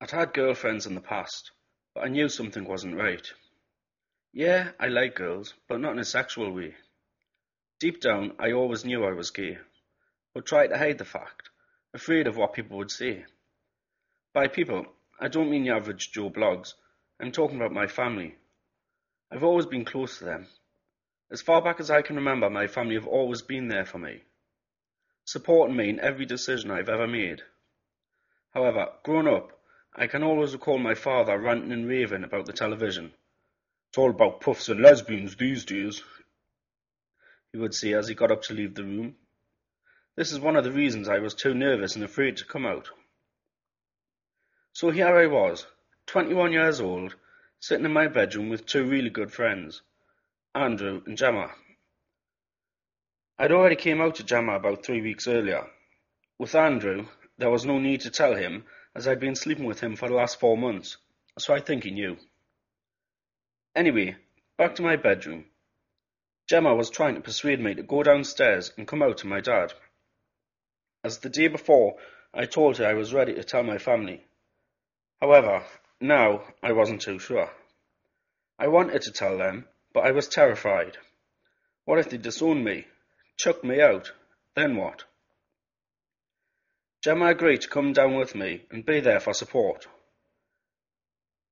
I'd had girlfriends in the past, but I knew something wasn't right. Yeah, I like girls, but not in a sexual way. Deep down, I always knew I was gay, but tried to hide the fact, afraid of what people would say. By people, I don't mean your average Joe Blogs. I'm talking about my family. I've always been close to them. As far back as I can remember, my family have always been there for me, supporting me in every decision I've ever made. However, growing up, I can always recall my father ranting and raving about the television. It's all about puffs and lesbians these days, he would say as he got up to leave the room. This is one of the reasons I was too nervous and afraid to come out. So here I was, 21 years old, sitting in my bedroom with two really good friends, Andrew and Gemma. I'd already came out to Gemma about 3 weeks earlier. With Andrew, there was no need to tell him, as I'd been sleeping with him for the last 4 months, so I think he knew. Anyway, back to my bedroom. Gemma was trying to persuade me to go downstairs and come out to my dad. As the day before, I told her I was ready to tell my family. However, now I wasn't too sure. I wanted to tell them, but I was terrified. What if they disowned me, chucked me out? Then what? Gemma agreed to come down with me and be there for support.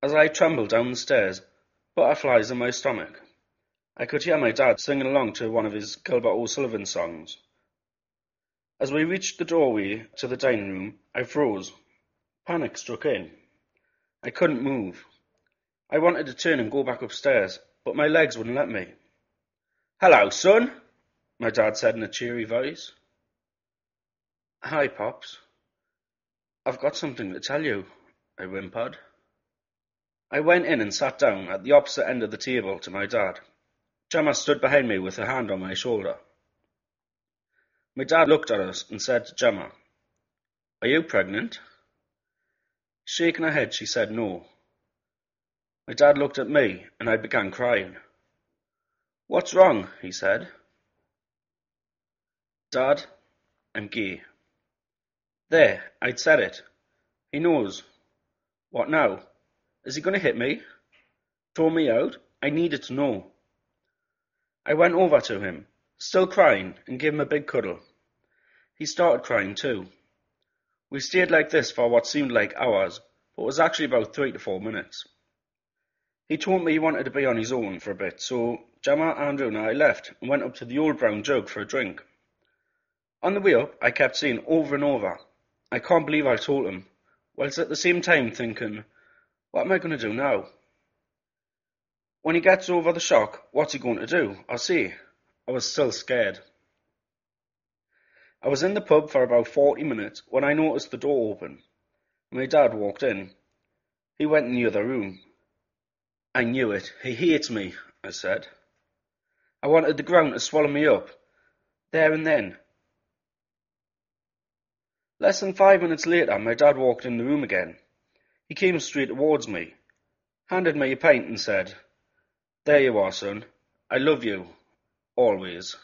As I trembled down the stairs, butterflies in my stomach, I could hear my dad singing along to one of his Gilbert O'Sullivan songs. As we reached the doorway to the dining room, I froze. Panic struck in. I couldn't move. I wanted to turn and go back upstairs, but my legs wouldn't let me. "Hello, son," my dad said in a cheery voice. "Hi, Pops. I've got something to tell you," I whimpered. I went in and sat down at the opposite end of the table to my dad. Gemma stood behind me with her hand on my shoulder. My dad looked at us and said to Gemma, "Are you pregnant?" Shaking her head, she said no. My dad looked at me and I began crying. "What's wrong?" he said. "Dad, I'm gay." There, I'd said it. He knows. What now? Is he going to hit me? Throw me out? I needed to know. I went over to him, still crying, and gave him a big cuddle. He started crying too. We stayed like this for what seemed like hours, but was actually about 3 to 4 minutes. He told me he wanted to be on his own for a bit, so Gemma, Andrew and I left and went up to the old brown jug for a drink. On the way up, I kept saying over and over, "I can't believe I told him," whilst at the same time thinking, what am I going to do now? When he gets over the shock, what's he going to do or say? I was still scared. I was in the pub for about 40 minutes when I noticed the door open. My dad walked in. He went in the other room. "I knew it. He hates me," I said. I wanted the ground to swallow me up, there and then. Less than 5 minutes later, my dad walked in the room again. He came straight towards me, handed me a pint and said, "There you are, son. I love you. Always."